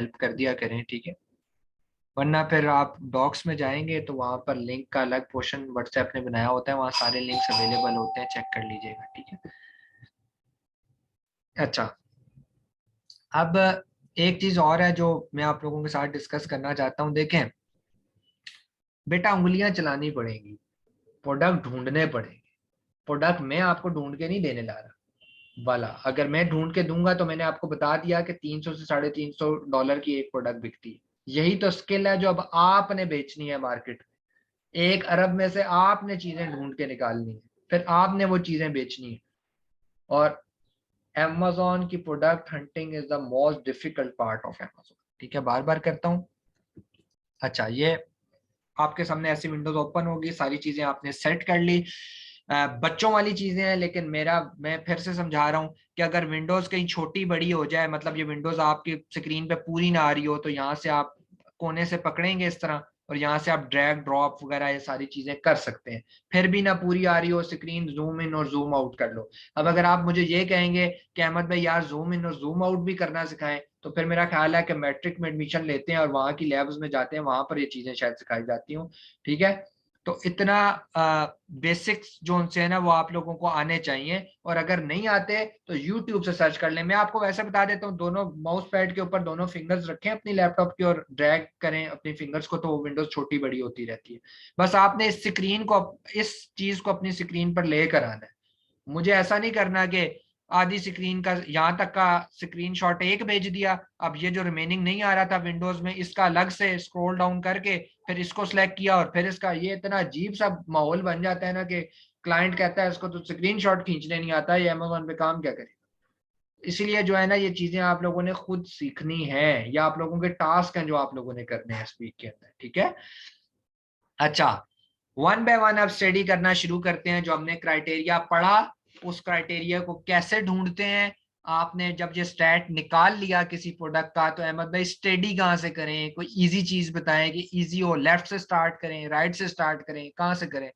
Help कर दिया करें, ठीक है। वरना फिर आप डॉक्स में जाएंगे तो वहाँ पर लिंक का अलग पोर्शन व्हाट्सएप ने बनाया होता है, वहाँ सारे लिंक्स अवेलेबल होते हैं, चेक कर लीजिएगा, ठीक है। अच्छा, अब एक चीज और है जो मैं आप लोगों के साथ डिस्कस करना चाहता हूँ। देखें बेटा, उंगलियां चलानी पड़ेंगी, प्रोडक्ट ढूंढने पड़ेंगे। प्रोडक्ट मैं आपको ढूंढ के नहीं देने ला रहा वाला, अगर मैं ढूंढ के दूंगा तो मैंने आपको बता दिया कि 300 से $350 की एक प्रोडक्ट बिकती है। यही तो स्किल है जो अब आपने बेचनी है मार्केट में। 1 अरब में से आपने चीजें ढूंढ के निकालनी है, फिर आपने वो चीजें बेचनी है। और Amazon की product hunting is the most difficult part of Amazon, ठीक है, बार बार करता हूँ। अच्छा, ये आपके सामने ऐसी विंडोज ओपन होगी, सारी चीजें आपने सेट कर ली। बच्चों वाली चीजें हैं, लेकिन मैं फिर से समझा रहा हूँ कि अगर विंडोज कहीं छोटी बड़ी हो जाए, मतलब ये विंडोज आपकी स्क्रीन पे पूरी ना आ रही हो, तो यहाँ से आप कोने से पकड़ेंगे इस तरह, और यहाँ से आप ड्रैग ड्रॉप वगैरह ये सारी चीजें कर सकते हैं। फिर भी ना पूरी आ रही हो स्क्रीन, जूम इन और जूम आउट कर लो। अब अगर आप मुझे ये कहेंगे कि अहमद भाई यार जूम इन और जूम आउट भी करना सिखाएं, तो फिर मेरा ख्याल है कि मैट्रिक में एडमिशन लेते हैं और वहाँ की लैब्स में जाते हैं, वहां पर ये चीजें शायद सिखाई जाती हूँ, ठीक है। तो इतना बेसिक्स जो उनसे है ना वो आप लोगों को आने चाहिए, और अगर नहीं आते तो यूट्यूब से सर्च कर लें। मैं आपको वैसे बता देता हूँ, दोनों माउस पैड के ऊपर दोनों फिंगर्स रखें अपनी लैपटॉप की और ड्रैग करें अपनी फिंगर्स को, तो वो विंडोज छोटी बड़ी होती रहती है। बस आपने इस स्क्रीन को, इस चीज को अपनी स्क्रीन पर लेकर आना है। मुझे ऐसा नहीं करना कि आधी स्क्रीन का यहाँ तक का स्क्रीनशॉट एक भेज दिया, अब ये जो रिमेनिंग नहीं आ रहा था विंडोज में, इसका अलग से स्क्रॉल डाउन करके फिर इसको सिलेक्ट किया, और फिर इसका ये इतना अजीब सा माहौल बन जाता है ना कि क्लाइंट कहता है इसको तो स्क्रीनशॉट खींचने नहीं आता, ये अमेजोन पे काम क्या करे। इसलिए जो है ना ये चीजें आप लोगों ने खुद सीखनी है, या आप लोगों के टास्क हैं जो आप लोगों ने करने हैं इस वीक के अंदर, ठीक है। अच्छा, वन बाय वन अब स्टडी करना शुरू करते हैं। जो हमने क्राइटेरिया पढ़ा, उस क्राइटेरिया को कैसे ढूंढते हैं। आपने जब ये स्टैट निकाल लिया किसी प्रोडक्ट का, तो अहमद भाई स्टडी कहाँ से करें, कोई इजी चीज बताएं कि इजी हो, लेफ्ट से स्टार्ट करें, राइट से स्टार्ट करें, कहाँ से करें।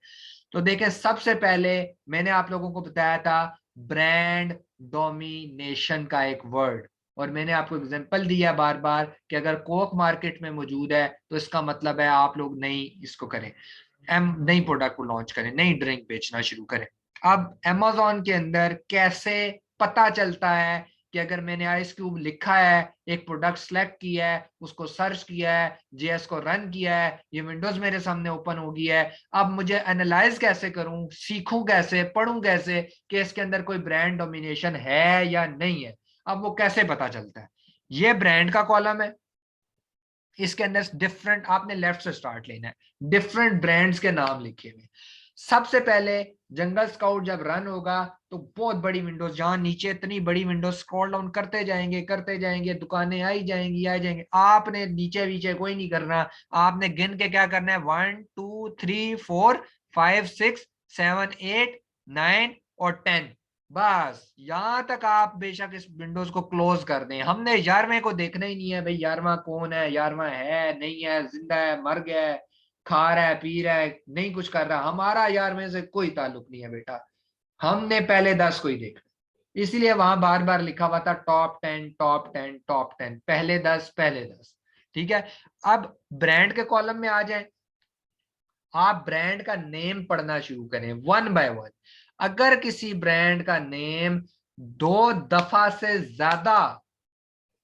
तो देखें, सबसे पहले मैंने आप लोगों को बताया था ब्रांड डोमिनेशन का एक वर्ड, और मैंने आपको एग्जांपल दिया बार बार कि अगर कोक मार्केट में मौजूद है तो इसका मतलब है आप लोग नई इसको करें, नई प्रोडक्ट को लॉन्च करें, नई ड्रिंक बेचना शुरू करें। अब Amazon के अंदर कैसे पता चलता है कि अगर मैंने आइस क्यूब लिखा है, एक प्रोडक्ट सेलेक्ट किया है, उसको सर्च किया है, जेएस को रन किया है, ये विंडोज मेरे सामने ओपन हो गई है, अब मुझे एनालाइज कैसे करूं, सीखूं कैसे, पढ़ूं कैसे कि इसके अंदर कोई ब्रांड डोमिनेशन है या नहीं है। अब वो कैसे पता चलता है, ये ब्रांड का कॉलम है, इसके अंदर डिफरेंट, आपने लेफ्ट से स्टार्ट लेना है, डिफरेंट ब्रांड्स के नाम लिखे हुए। सबसे पहले जंगल स्काउट जब रन होगा तो बहुत बड़ी विंडोज, जहां नीचे इतनी बड़ी विंडोज, स्क्रॉल डाउन करते जाएंगे, दुकानें आई जाएंगे, आपने नीचे नीचे कोई नहीं करना। आपने गिन के क्या करना है, 1 2 3 4 5 6 7 8 9 और 10, बस यहां तक आप बेशक इस विंडोज को क्लोज कर दें। हमने 11वें को देखना ही नहीं है भाई, 11वां कौन है, 11वां है नहीं है, जिंदा है मर गया है, खा रहा है पी रहा है नहीं कुछ कर रहा, हमारा 11वें से कोई ताल्लुक नहीं है बेटा। हमने पहले 10 को ही देखा, इसलिए वहां बार बार लिखा हुआ था टॉप 10 टॉप 10 टॉप 10, पहले 10 ठीक है। अब ब्रांड के कॉलम में आ जाए, आप ब्रांड का नेम पढ़ना शुरू करें वन बाय वन। अगर किसी ब्रांड का नेम 2 दफा से ज्यादा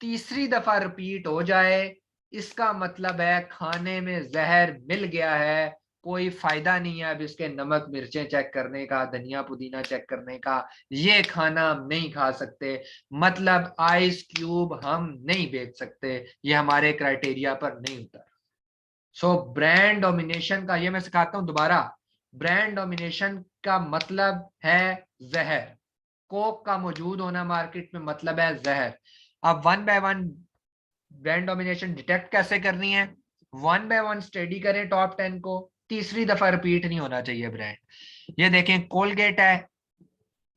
तीसरी दफा रिपीट हो जाए, इसका मतलब है खाने में जहर मिल गया है, कोई फायदा नहीं है अब इसके नमक मिर्चें चेक करने का, धनिया पुदीना चेक करने का, ये खाना हम नहीं खा सकते, मतलब आइस क्यूब हम नहीं बेच सकते, ये हमारे क्राइटेरिया पर नहीं उतर। सो ब्रांड डोमिनेशन का ये मैं सिखाता हूं दोबारा, ब्रांड डोमिनेशन का मतलब है जहर। कोक का मौजूद होना मार्केट में मतलब है जहर। अब one by one brand domination detect कैसे करनी है, वन बाय वन स्टडी करें टॉप 10 को, तीसरी दफा रिपीट नहीं होना चाहिए ब्रांड। ये देखें कोलगेट है,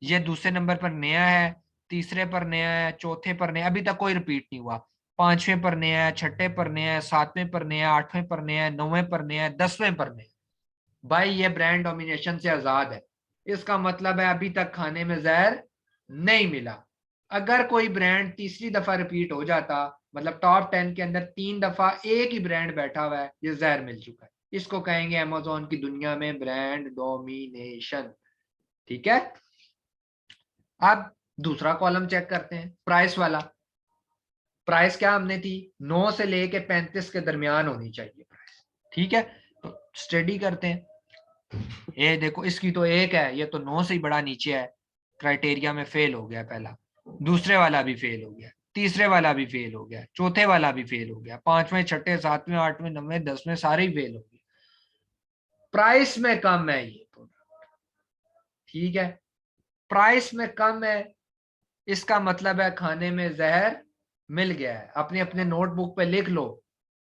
ये दूसरे नंबर पर नया है, तीसरे पर नया है, चौथे पर नया, अभी तक कोई रिपीट नहीं हुआ, पांचवें पर नया है, छठे पर नया है, सातवें पर नया, आठवें पर नया है, नौवें पर नया है, 10वें पर नया। भाई ये ब्रांड डोमिनेशन से आजाद है, इसका मतलब है अभी तक खाने में जहर नहीं मिला। अगर कोई ब्रांड तीसरी दफा रिपीट हो जाता, मतलब टॉप 10 के अंदर 3 दफा एक ही ब्रांड बैठा हुआ है, ये जहर मिल चुका है। इसको कहेंगे अमेज़न की दुनिया में ब्रांड डोमिनेशन। ठीक है, अब दूसरा कॉलम चेक करते हैं, प्राइस वाला। प्राइस क्या हमने थी, 9 से लेके 35 के दरमियान होनी चाहिए प्राइस। ठीक है, तो स्टडी करते हैं। ये देखो इसकी तो एक है, ये तो 9 से ही बड़ा नीचे है, क्राइटेरिया में फेल हो गया पहला, दूसरे वाला भी फेल हो गया, तीसरे वाला भी फेल हो गया, चौथे वाला भी फेल हो गया, पांचवें, छठे, सातवें, आठवें, नौवें, 10वें सारे ही फेल हो गए। प्राइस में कम है ये प्रोडक्ट। ठीक है, प्राइस में कम है, इसका मतलब है खाने में जहर मिल गया है। अपने अपने नोटबुक पे लिख लो,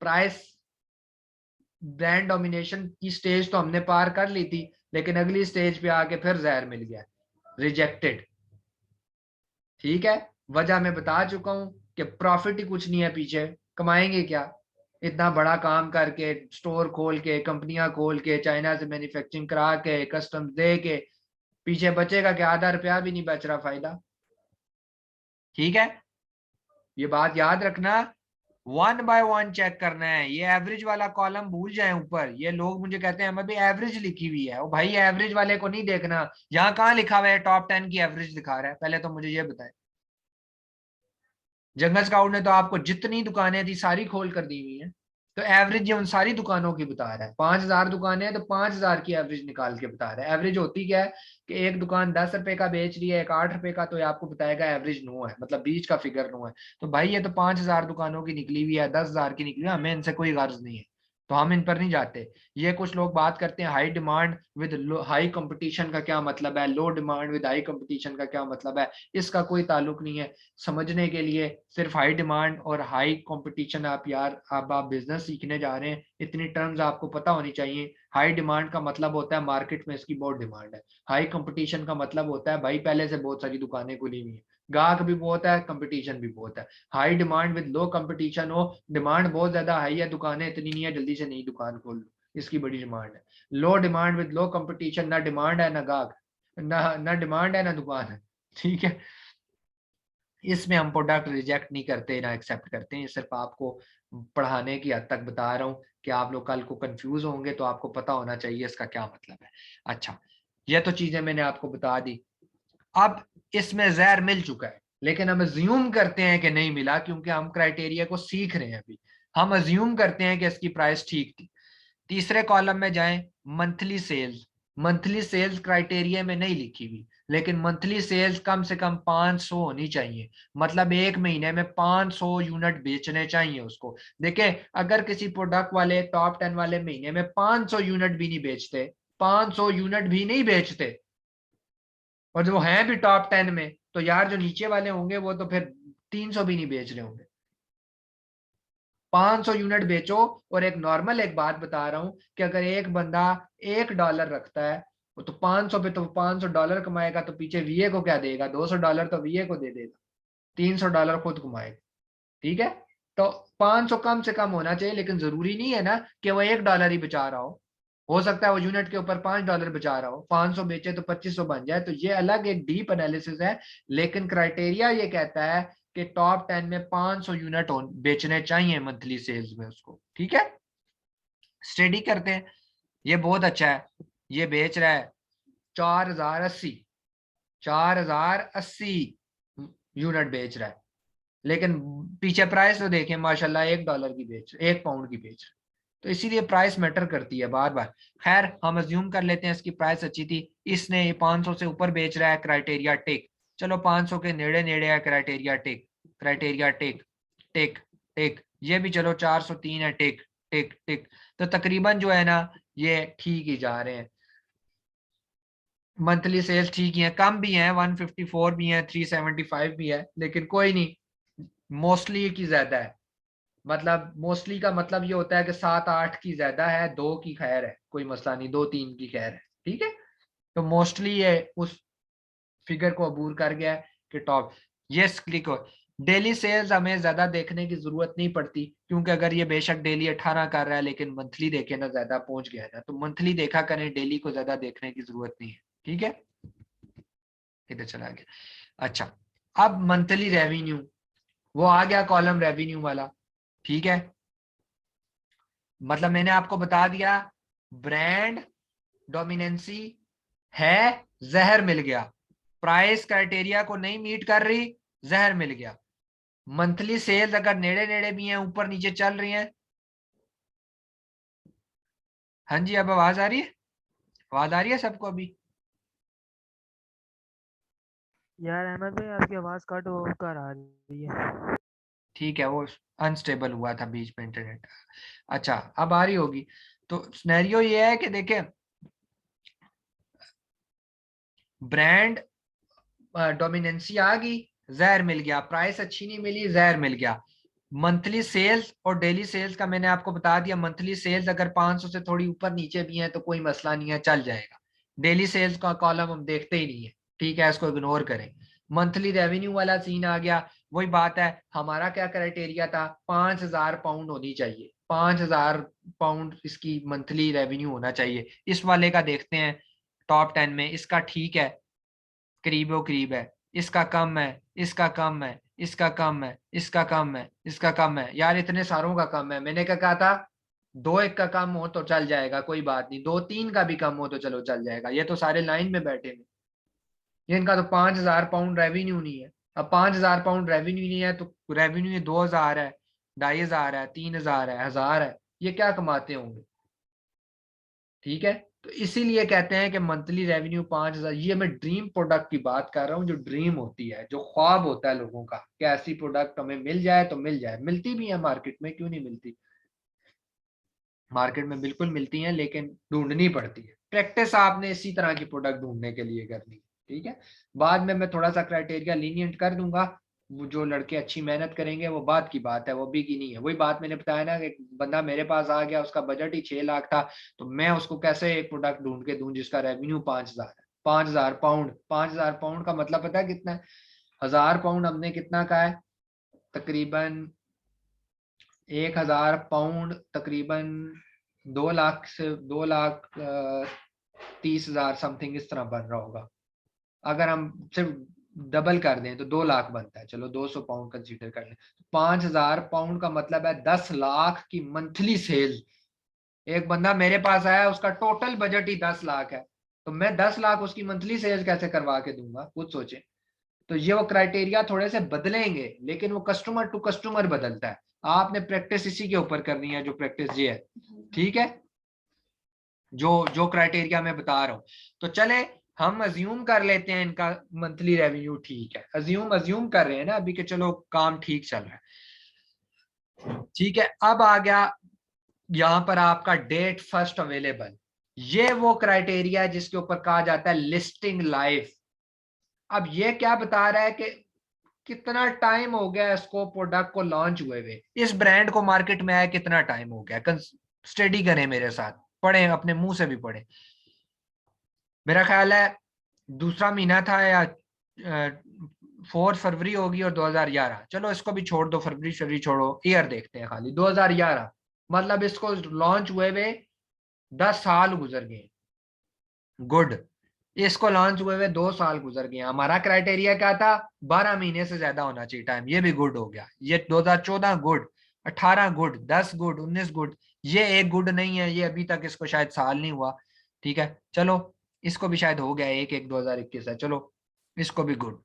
प्राइस ब्रांड डोमिनेशन की स्टेज तो हमने पार कर ली थी, लेकिन अगली स्टेज पे आके फिर जहर मिल गया, रिजेक्टेड। ठीक है, वजह मैं बता चुका हूं कि प्रॉफिट ही कुछ नहीं है, पीछे कमाएंगे क्या, इतना बड़ा काम करके, स्टोर खोल के, कंपनियां खोल के, चाइना से मैन्युफैक्चरिंग करा के, कस्टम्स दे के, पीछे बचेगा कि आधा रुपया भी नहीं बच रहा फायदा। ठीक है, ये बात याद रखना, वन बाय वन चेक करना है। ये एवरेज वाला कॉलम भूल जाए ऊपर, ये लोग मुझे कहते हैं अभी एवरेज लिखी हुई है, ओ भाई एवरेज वाले को नहीं देखना, यहाँ कहाँ लिखा हुआ है टॉप 10 की एवरेज दिखा रहा है, पहले तो मुझे ये बताए। जंगल स्काउट ने तो आपको जितनी दुकानें थी सारी खोल कर दी हुई है, तो एवरेज ये उन सारी दुकानों की बता रहा है। 5,000 दुकानें हैं तो 5,000 की एवरेज निकाल के बता रहा है। एवरेज होती क्या है कि एक दुकान 10 रुपए का बेच रही है, एक 8 रुपए का, तो ये आपको बताएगा एवरेज 9 है, मतलब बीच का फिगर 9 है। तो भाई ये तो 5,000 दुकानों की निकली हुई है, 10,000 की निकली हुई है, हमें इनसे कोई गर्ज नहीं है, तो हम इन पर नहीं जाते। ये कुछ लोग बात करते हैं high demand with high competition का क्या मतलब है, लो डिमांड विद हाई कंपटीशन का क्या मतलब है, इसका कोई ताल्लुक नहीं है। समझने के लिए सिर्फ हाई डिमांड और हाई कंपटीशन, आप यार अब आप बिजनेस सीखने जा रहे हैं, इतनी टर्म्स आपको पता होनी चाहिए। हाई डिमांड का मतलब होता है मार्केट में इसकी बहुत डिमांड है। हाई कंपटीशन का मतलब होता है भाई पहले से बहुत सारी दुकानें खुली हुई है, गाहक भी बहुत है, कंपटीशन भी बहुत है। High demand with low competition हो, डिमांड बहुत ज्यादा हाई है, दुकानें इतनी नहीं है, जल्दी से नई दुकान खोल लो, इसकी बड़ी डिमांड है। लो डिमांड विद लो कंपटीशन, ना डिमांड है ना गाहक, ना डिमांड है ना दुकान है। ठीक है, इसमें हम प्रोडक्ट रिजेक्ट नहीं करते ना एक्सेप्ट करते हैं, सिर्फ आपको पढ़ाने की हद तक बता रहा हूँ कि आप लोग कल को कंफ्यूज होंगे तो आपको पता होना चाहिए इसका क्या मतलब है। अच्छा, ये तो चीजें मैंने आपको बता दी। अब इसमें जहर मिल चुका है, लेकिन हम अज्यूम करते हैं कि नहीं मिला, क्योंकि हम क्राइटेरिया को सीख रहे हैं अभी। हम अज्यूम करते हैं कि इसकी प्राइस ठीक थी। तीसरे कॉलम में जाएं, monthly sales. Monthly sales criteria में नहीं लिखी हुई, लेकिन मंथली सेल्स कम से कम 500 होनी चाहिए, मतलब एक महीने में 500 यूनिट बेचने चाहिए उसको। देखें, अगर किसी प्रोडक्ट वाले टॉप 10 वाले महीने में 500 यूनिट भी नहीं बेचते, 500 यूनिट भी नहीं बेचते, और जो हैं भी टॉप 10 में, तो यार जो नीचे वाले होंगे वो तो फिर 300 भी नहीं बेच रहे होंगे। 500 यूनिट बेचो। और एक नॉर्मल एक बात बता रहा हूं कि अगर एक बंदा $1 रखता है, वो तो 500 पे तो $500 कमाएगा, तो पीछे वीए को क्या देगा, $200 तो वीए को दे देगा, $300 खुद कमाएगा। ठीक है, तो 500 कम से कम होना चाहिए, लेकिन जरूरी नहीं है ना कि वो $1 ही बचा रहा हो सकता है वो यूनिट के ऊपर $5 बचा रहा हो, 500 बेचे तो 2500 बन जाए, तो ये अलग एक डीप एनालिसिस है। लेकिन क्राइटेरिया ये कहता है कि टॉप 10 में 500 यूनिट बेचने चाहिए मंथली सेल्स में उसको। ठीक है, स्टडी करते हैं। ये बहुत अच्छा है, ये बेच रहा है 4,080, 4,080 यूनिट बेच रहा है, लेकिन पीछे प्राइस तो देखें माशाल्लाह $1 की बेच, £1 की बेच रहा है। तो इसीलिए प्राइस मैटर करती है बार बार। खैर, हम अज्यूम कर लेते हैं इसकी प्राइस अच्छी थी, इसने ये 500 से ऊपर बेच रहा है, क्राइटेरिया टिक। चलो 500 के नेड़े नेड़े है, क्राइटेरिया टिक, क्राइटेरिया टिक, टिक, टिक। ये भी चलो 403 है, टिक, टिक, टिक। तो तकरीबन जो है ना ये ठीक ही जा रहे हैं। मंथली सेल्स ठीक ही है, कम भी है, 154 भी है, 375 भी है, लेकिन कोई नहीं, मोस्टली की ज्यादा है। मतलब मोस्टली का मतलब ये होता है कि 7-8 की ज्यादा है, 2 की खैर है, कोई मसला नहीं, 2-3 की खैर है। ठीक है, तो मोस्टली ये उस फिगर को अबूर कर गया है कि टॉप। यस, क्लिक हो। डेली सेल्स हमें ज्यादा देखने की जरूरत नहीं पड़ती, क्योंकि अगर ये बेशक डेली 18 कर रहा है, लेकिन मंथली देखे ना ज्यादा पहुंच गया है ना, तो मंथली देखा करें, डेली को ज्यादा देखने की जरूरत नहीं है। ठीक है, इधर चला गया। अच्छा, अब मंथली रेवेन्यू, वो आ गया कॉलम रेवेन्यू वाला, ठीक है। मतलब मैंने आपको बता दिया ब्रांड डोमिनेंसी है, जहर मिल गया, प्राइस क्राइटेरिया को नहीं मीट कर रही, जहर मिल गया। मंथली सेल्स अगर नेड़े नेड़े भी हैं, ऊपर नीचे चल रही हैं। हाँ जी, अब आवाज आ रही है? आवाज आ रही है सबको अभी? यार अहमद भाई, आपकी आवाज कट होकर आ रही है। ठीक है, वो अनस्टेबल हुआ था बीच में इंटरनेट। अच्छा, अब आ रही होगी। तो सिनेरियो ये है कि देखें, ब्रांड डोमिनेंसी आ गई, जहर मिल गया, प्राइस अच्छी नहीं मिली, जहर मिल गया। मंथली सेल्स और डेली सेल्स का मैंने आपको बता दिया, मंथली सेल्स अगर 500 से थोड़ी ऊपर नीचे भी है तो कोई मसला नहीं है, चल जाएगा। डेली सेल्स का कॉलम हम देखते ही नहीं है, ठीक है, इसको इग्नोर करें। मंथली रेवेन्यू वाला सीन आ गया। वही बात है, हमारा क्या क्राइटेरिया था, 5,000 पाउंड होनी चाहिए, 5,000 पाउंड इसकी मंथली रेवेन्यू होना चाहिए। इस वाले का देखते हैं, टॉप 10 में इसका ठीक है, करीबो करीब है। इसका कम है, इसका कम है, इसका कम है, इसका कम है, इसका कम है। यार इतने सारों का कम है, मैंने क्या कहा था, दो एक का कम हो तो चल जाएगा, कोई बात नहीं, दो तीन का भी कम हो तो चलो चल जाएगा। ये तो सारे लाइन में बैठे हैं, इनका तो 5,000 पाउंड रेवेन्यू नहीं है। अब 5,000 पाउंड रेवेन्यू नहीं है तो रेवेन्यू 2,000 है, 2,500 है, 3,000 है, 1,000 है, ये क्या कमाते होंगे? ठीक है। तो इसीलिए कहते हैं कि मंथली रेवेन्यू 5,000, ये मैं ड्रीम प्रोडक्ट की बात कर रहा हूँ, जो ड्रीम होती है, जो ख्वाब होता है लोगों का कि ऐसी प्रोडक्ट हमें मिल जाए तो मिल जाए। मिलती भी है मार्केट में, क्यों नहीं मिलती, मार्केट में बिल्कुल मिलती हैं, लेकिन ढूंढनी पड़ती है। प्रैक्टिस आपने इसी तरह की प्रोडक्ट ढूंढने के लिए करनी है, ठीक है। बाद में मैं थोड़ा सा क्राइटेरिया लीनियंट कर दूंगा, वो जो लड़के अच्छी मेहनत करेंगे वो बात की बात है, वो भी की नहीं है। वही बात मैंने बताया ना कि बंदा मेरे पास आ गया, उसका बजट ही 6 लाख था, तो मैं उसको कैसे एक प्रोडक्ट ढूंढ के दूं जिसका रेवेन्यू 5,000 है। 5,000 पाउंड, 5,000 पाउंड का मतलब पता है कितना है? 1,000 पाउंड हमने कितना का है, तकरीबन 1,000 पाउंड तकरीबन 2 लाख से 2,30,000 समथिंग इस तरह बन रहा होगा। अगर हम सिर्फ डबल कर दें तो 2 लाख बनता है, चलो 200 पाउंड कंसीडर कर लें। 5,000 पाउंड का मतलब है 10 लाख की मंथली सेल। एक बंदा मेरे पास आया, उसका टोटल बजट ही 10 लाख है, तो मैं 10 लाख उसकी मंथली सेल्स कैसे करवा के दूंगा, कुछ सोचे। तो ये वो क्राइटेरिया थोड़े से बदलेंगे, लेकिन वो कस्टमर टू कस्टमर बदलता है। आपने प्रैक्टिस इसी के ऊपर करनी है, जो प्रैक्टिस ये है, ठीक है, जो जो क्राइटेरिया मैं बता रहा हूं। तो चले, हम अज्यूम कर लेते हैं इनका मंथली रेवेन्यू ठीक है, अज्यूम अज्यूम कर रहे हैं ना अभी कि चलो काम ठीक चल रहा है, ठीक है। अब आ गया यहां पर आपका डेट फर्स्ट अवेलेबल। ये वो क्राइटेरिया है जिसके ऊपर कहा जाता है लिस्टिंग लाइफ। अब ये क्या बता रहा है कि कितना टाइम हो गया इसको, प्रोडक्ट को लॉन्च हुए हुए, इस ब्रांड को मार्केट में आया कितना टाइम हो गया। स्टडी करें मेरे साथ, पढ़ें, अपने मुंह से भी पढ़ें। मेरा ख्याल है दूसरा महीना था, या 4 फरवरी होगी, और 2011, चलो इसको भी छोड़ दो, फरवरी शरी छोड़ो, ईयर देखते हैं खाली 2011। मतलब इसको लॉन्च हुए हुए 10 साल गुजर गए, गुड। इसको लॉन्च हुए हुए 2 साल गुजर गए, हमारा क्राइटेरिया क्या था, 12 महीने से ज्यादा होना चाहिए टाइम, ये भी गुड हो गया। ये 2014 गुड, 18 गुड, 10 गुड, 19 गुड। ये एक गुड नहीं है, ये अभी तक इसको शायद साल नहीं हुआ, ठीक है, चलो इसको भी शायद हो गया, एक एक 2021 है, चलो इसको भी good,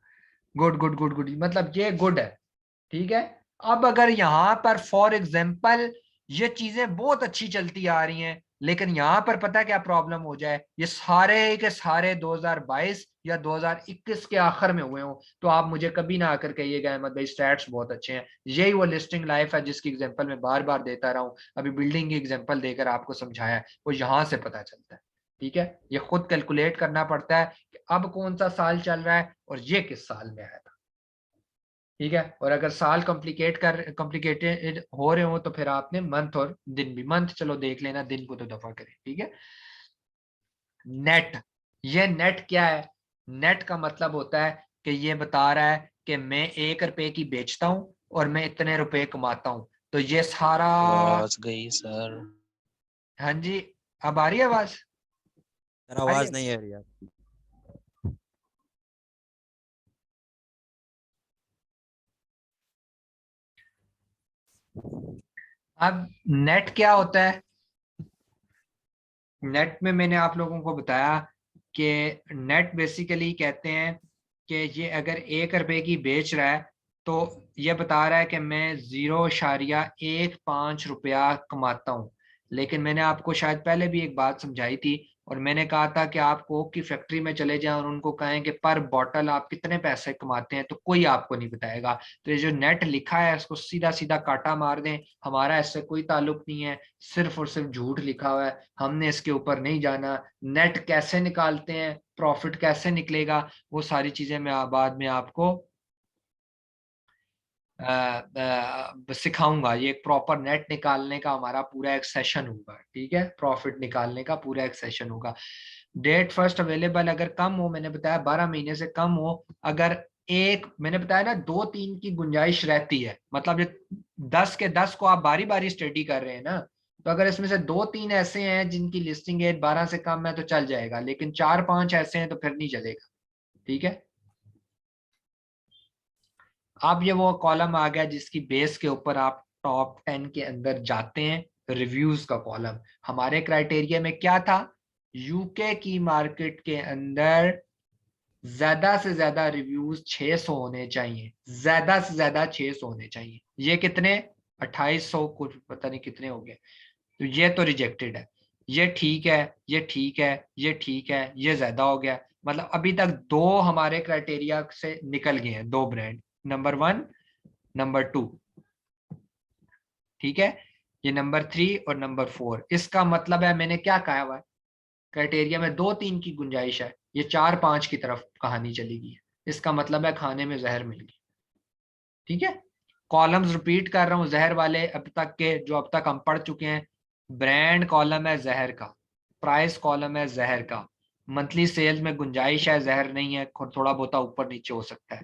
good good good good, मतलब ये गुड है, ठीक है। अब अगर यहाँ पर फॉर एग्जाम्पल ये चीजें बहुत अच्छी चलती आ रही हैं, लेकिन यहाँ पर पता है क्या प्रॉब्लम हो जाए, ये सारे के सारे 2022 या 2021 के आखिर में हुए हो, तो आप मुझे कभी ना आकर कहिएगा अहमद भाई स्टैट्स बहुत अच्छे हैं। यही वो लिस्टिंग लाइफ है जिसकी एग्जांपल मैं बार बार देता रहा हूँ, अभी बिल्डिंग की एग्जांपल देकर आपको समझाया है, वो यहाँ से पता चलता है, ठीक है। ये खुद कैलकुलेट करना पड़ता है कि अब कौन सा साल चल रहा है और ये किस साल में आया था, ठीक है। और अगर साल कॉम्प्लिकेटेड हो रहे हो तो फिर आपने मंथ और दिन भी, मंथ चलो देख लेना, दिन को तो दफा करें, ठीक है। नेट, ये नेट क्या है, नेट का मतलब होता है कि ये बता रहा है कि मैं 1 रुपए की बेचता हूं और मैं इतने रुपए कमाता हूं, तो ये सारा। आवाज गई सर। हाँ जी, अब आ रही है आवाज? सर आ रही आवाज है? नहीं आ रही है। अब नेट क्या होता है? नेट में मैंने आप लोगों को बताया कि नेट बेसिकली कहते हैं कि ये अगर 1 रुपए की बेच रहा है तो ये बता रहा है कि मैं 0.15 रुपया कमाता हूँ। लेकिन मैंने आपको शायद पहले भी एक बात समझाई थी और मैंने कहा था कि आप कोक की फैक्ट्री में चले जाएं और उनको कहें कि पर बॉटल आप कितने पैसे कमाते हैं, तो कोई आपको नहीं बताएगा। तो ये जो नेट लिखा है इसको सीधा सीधा काटा मार दें, हमारा इससे कोई ताल्लुक नहीं है, सिर्फ और सिर्फ झूठ लिखा हुआ है, हमने इसके ऊपर नहीं जाना। नेट कैसे निकालते हैं, प्रॉफिट कैसे निकलेगा, वो सारी चीजें मैं बाद में आपको सिखाऊंगा। ये एक प्रॉपर नेट निकालने का हमारा पूरा एक सेशन होगा, ठीक है, प्रॉफिट निकालने का पूरा एक सेशन होगा। डेट फर्स्ट अवेलेबल अगर कम हो, मैंने बताया 12 महीने से कम हो, अगर एक मैंने बताया ना 2-3 की गुंजाइश रहती है, मतलब ये 10 के 10 को आप बारी बारी स्टडी कर रहे हैं ना, तो अगर इसमें से 2-3 ऐसे हैं जिनकी लिस्टिंग एज 12 से कम है तो चल जाएगा, लेकिन 4-5 ऐसे हैं तो फिर नहीं चलेगा, ठीक है। अब ये वो कॉलम आ गया जिसकी बेस के ऊपर आप टॉप 10 के अंदर जाते हैं, रिव्यूज का कॉलम। हमारे क्राइटेरिया में क्या था? यूके की मार्केट के अंदर ज्यादा से ज्यादा रिव्यूज 600 होने चाहिए, ज्यादा से ज्यादा 600 होने चाहिए। ये कितने? 2800 कुछ पता नहीं कितने हो गए, तो ये तो रिजेक्टेड है। ये ठीक है, ये ठीक है, ये ठीक है, ये ज्यादा हो गया। मतलब अभी तक 2 हमारे क्राइटेरिया से निकल गए हैं, 2 ब्रांड, नंबर 1, नंबर 2, ठीक है। ये नंबर 3 और नंबर 4। इसका मतलब है मैंने क्या कहा हुआ है, क्राइटेरिया में 2-3 की गुंजाइश है, ये 4-5 की तरफ कहानी चली गई है, इसका मतलब है खाने में जहर मिल गई, ठीक है। कॉलम्स रिपीट कर रहा हूं जहर वाले अब तक के, जो अब तक हम पढ़ चुके हैं। ब्रांड कॉलम है जहर का, प्राइस कॉलम है जहर का, मंथली सेल्स में गुंजाइश है, जहर नहीं है, थोड़ा बहुत ऊपर नीचे हो सकता है।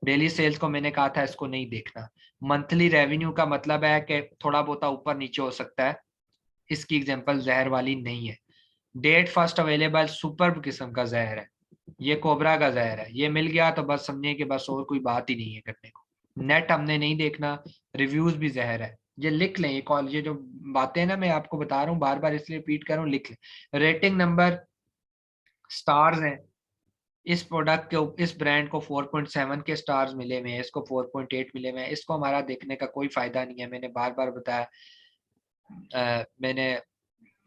डेली सेल्स को मैंने कहा था इसको नहीं देखना। मंथली रेवेन्यू का मतलब है कि थोड़ा बहुत ऊपर नीचे हो सकता है, इसकी एग्जांपल जहर वाली नहीं है। डेट फर्स्ट अवेलेबल सुपर किस्म का जहर है, ये कोबरा का जहर है, ये मिल गया तो बस समझिए कि बस और कोई बात ही नहीं है करने को। नेट हमने नहीं देखना, रिव्यूज भी जहर है, ये लिख लें। ये जो बातें ना मैं आपको बता रहा हूँ बार बार इसलिए रिपीट कर रहा हूँ, लिख लें। रेटिंग नंबर स्टार्स हैं, इस प्रोडक्ट के इस ब्रांड को 4.7 के स्टार्स मिले हुए हैं, इसको 4.8 मिले हुए हैं, इसको हमारा देखने का कोई फायदा नहीं है। मैंने बार बार बताया, मैंने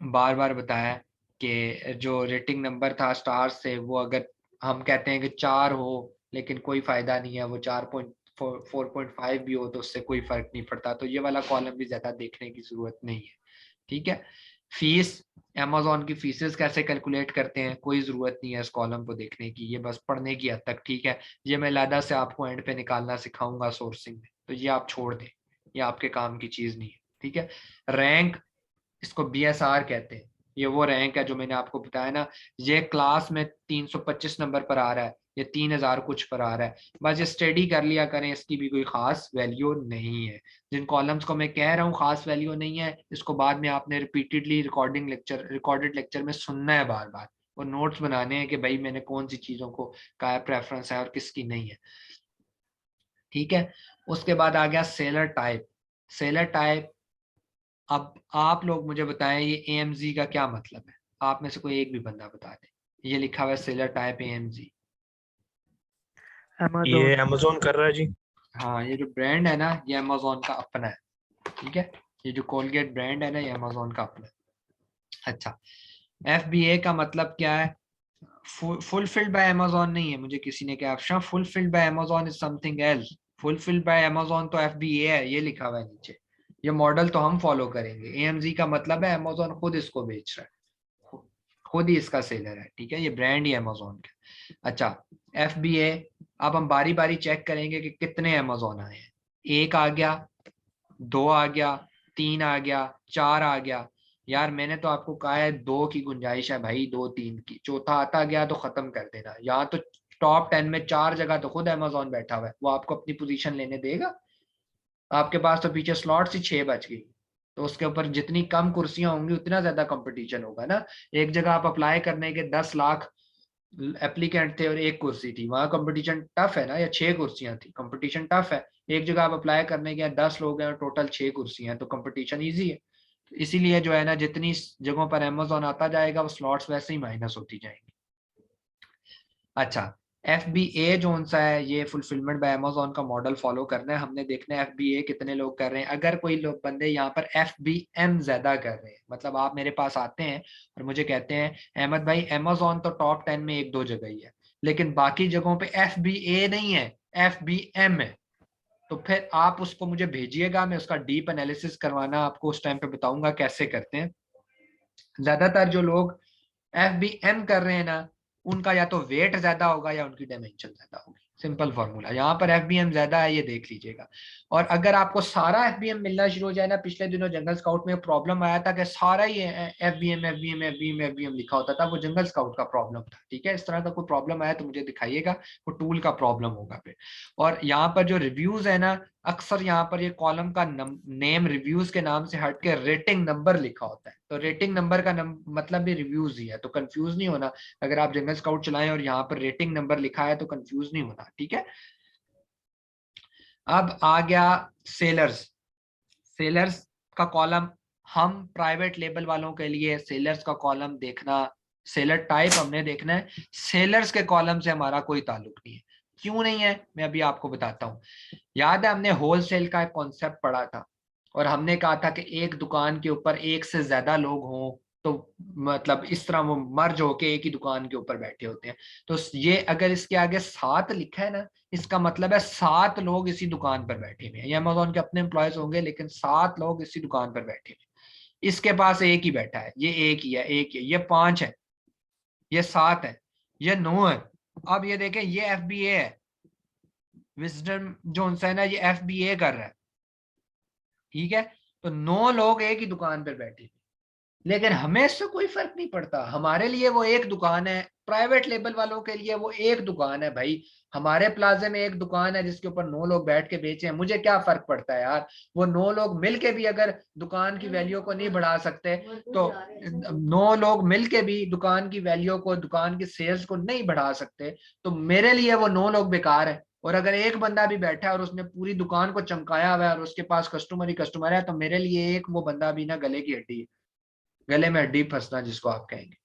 बार बार बताया कि जो रेटिंग नंबर था स्टार्स से, वो अगर हम कहते हैं कि 4 हो लेकिन कोई फायदा नहीं है, वो 4.5 भी हो तो उससे कोई फर्क नहीं पड़ता, तो ये वाला कॉलम भी ज्यादा देखने की जरूरत नहीं है, ठीक है। फीस, अमेजोन की फीसेस कैसे कैलकुलेट करते हैं, कोई जरूरत नहीं है इस कॉलम को देखने की, ये बस पढ़ने की हद तक, ठीक है। ये मैं लादा से आपको एंड पे निकालना सिखाऊंगा सोर्सिंग में, तो ये आप छोड़ दें, ये आपके काम की चीज नहीं है, ठीक है। रैंक, इसको बीएसआर कहते हैं, ये वो रैंक है जो मैंने आपको बताया ना, ये क्लास में 325 नंबर पर आ रहा है, ये 3000 कुछ पर आ रहा है, बस ये स्टडी कर लिया करें, इसकी भी कोई खास वैल्यू नहीं है। जिन कॉलम्स को मैं कह रहा हूँ खास वैल्यू नहीं है, इसको बाद में आपने रिपीटेडली रिकॉर्डेड लेक्चर में सुनना है बार बार, और नोट्स बनाने हैं कि भाई मैंने कौन सी चीजों को का प्रेफरेंस है और किसकी नहीं है, ठीक है। उसके बाद आ गया सेलर टाइप। सेलर टाइप, अब आप लोग मुझे बताएं ये एएमजी का क्या मतलब है, आप में से कोई एक भी बंदा बता दे। ये लिखा हुआ है सेलर टाइप एएमजी। ये अमेजोन। अमेजोन कर रहा है जी। हाँ, ये जो ब्रांड है ना ये अमेजोन का अपना है, ठीक है। ये जो कोलगेट ब्रांड है ना ये अमेजोन का अपना है। अच्छा, एफबीए का मतलब क्या है? फुलफिल्ड बाय अमेजोन नहीं है, मुझे किसी ने कहा अच्छा fulfilled by Amazon is something else. Fulfilled by Amazon तो एफबीए है, ये लिखा हुआ है नीचे, ये मॉडल तो हम फॉलो करेंगे। एएमजी का मतलब है अमेजोन खुद इसको बेच रहा है, खुद ही इसका सेलर है, ठीक है, ये ब्रांड ही अमेजोन का। अच्छा, एफबीए, अब हम बारी बारी चेक करेंगे कि कितने अमेजोन आए हैं। 1 आ गया, 2 आ गया, 3 आ गया, 4 आ गया। यार मैंने तो आपको कहा है 2 की गुंजाइश है भाई, 2-3 की, चौथा आता गया तो खत्म कर देना। यहाँ तो टॉप 10 में 4 जगह तो खुद अमेजोन बैठा हुआ है, वो आपको अपनी पोजीशन लेने देगा? आपके पास तो पीछे स्लॉट्स ही 6 बच गई, तो उसके ऊपर जितनी कम कुर्सियां होंगी उतना ज्यादा कंपटीशन होगा ना। एक जगह आप अप्लाई करने के 10 लाख एप्लीकेंट थे और 1 कुर्सी थी, वहां कंपटीशन टफ है ना, या 6 कुर्सियां थी, कंपटीशन टफ है। एक जगह आप अप्लाई करने के 10 लोग हैं और टोटल 6 कुर्सी हैं, तो कंपटीशन ईजी है। तो इसीलिए जो है ना, जितनी जगहों पर अमेजोन आता जाएगा वो स्लॉट्स वैसे ही माइनस होती जाएंगी। अच्छा, FBA जो सा है, ये फुलफिलमेंट बाय अमेजोन का मॉडल फॉलो करना है हमने। देखना है FBA कितने लोग कर रहे हैं। अगर कोई लोग बंदे यहाँ पर FBM ज्यादा कर रहे हैं, मतलब आप मेरे पास आते हैं और मुझे कहते हैं अहमद भाई अमेजोन तो टॉप 10 में 1-2 जगह ही है, लेकिन बाकी जगहों पे FBA नहीं है, FBM है, तो फिर आप उसको मुझे भेजिएगा, मैं उसका डीप एनालिसिस करवाना आपको उस टाइम पे बताऊंगा कैसे करते हैं। ज्यादातर जो लोग FBM कर रहे हैं ना, उनका या तो वेट ज्यादा होगा या उनकी डायमेंशन ज्यादा होगी। सिंपल फॉर्मूला, यहाँ पर FBM ज्यादा है, ये देख लीजिएगा। और अगर आपको सारा FBM मिलना शुरू हो जाए ना, पिछले दिनों जंगल स्काउट में प्रॉब्लम आया था कि सारा ही FBM लिखा होता था, वो जंगल स्काउट का प्रॉब्लम था। ठीक है, इस तरह का कोई प्रॉब्लम आया तो मुझे दिखाइएगा, वो टूल का प्रॉब्लम होगा फिर। और यहाँ पर जो रिव्यूज है ना, अक्सर यहाँ पर ये कॉलम का नेम रिव्यूज के नाम से हट के रेटिंग नंबर लिखा होता है, तो रेटिंग नंबर का मतलब भी रिव्यूज ही है, तो कंफ्यूज नहीं होना। अगर आप जंगल स्काउट चलाएं और यहाँ पर रेटिंग नंबर लिखा है तो कंफ्यूज नहीं होना, ठीक है। अब आ गया सेलर्स। सेलर्स का कॉलम, हम प्राइवेट लेबल वालों के लिए सेलर्स का कॉलम देखना, सेलर टाइप हमने देखना है, सेलर्स के कॉलम से हमारा कोई ताल्लुक नहीं है। क्यों नहीं है, मैं अभी आपको बताता हूँ। याद है हमने होलसेल का एक कॉन्सेप्ट पढ़ा था और हमने कहा था कि एक दुकान के ऊपर एक से ज्यादा लोग हों तो मतलब इस तरह वो मर्ज होके एक ही दुकान के ऊपर बैठे होते हैं। तो ये अगर इसके आगे 7 लिखा है ना, इसका मतलब है 7 लोग इसी दुकान पर बैठे हुए हैं। ये अमेजोन के अपने एम्प्लॉयज होंगे, लेकिन 7 लोग इसी दुकान पर बैठे हुए हैं। इसके पास एक ही बैठा है, ये एक ही है, एक ही है, ये 5 है, ये 7 है, ये 9 है। अब ये देखें, ये FBA है, विजडम जोन्स है ना, ये FBA कर रहा है, ठीक है। तो 9 लोग एक ही दुकान पर बैठे, लेकिन हमें इससे कोई फर्क नहीं पड़ता। हमारे लिए वो एक दुकान है, प्राइवेट लेबल वालों के लिए वो एक दुकान है भाई। हमारे प्लाजे में एक दुकान है जिसके ऊपर 9 लोग बैठ के बेचे हैं, मुझे क्या फर्क पड़ता है यार। वो 9 लोग मिलके भी अगर दुकान की वैल्यू को नहीं बढ़ा सकते, तो 9 लोग मिलके भी दुकान की वैल्यू को, दुकान की सेल्स को नहीं बढ़ा सकते, तो मेरे लिए वो 9 लोग बेकार है। और अगर एक बंदा भी बैठा है और उसने पूरी दुकान को चमकाया हुआ है और उसके पास कस्टमर ही कस्टमर है, तो मेरे लिए एक वो बंदा भी ना गले की हड्डी है, गले में हड्डी फंसना जिसको आप कहेंगे।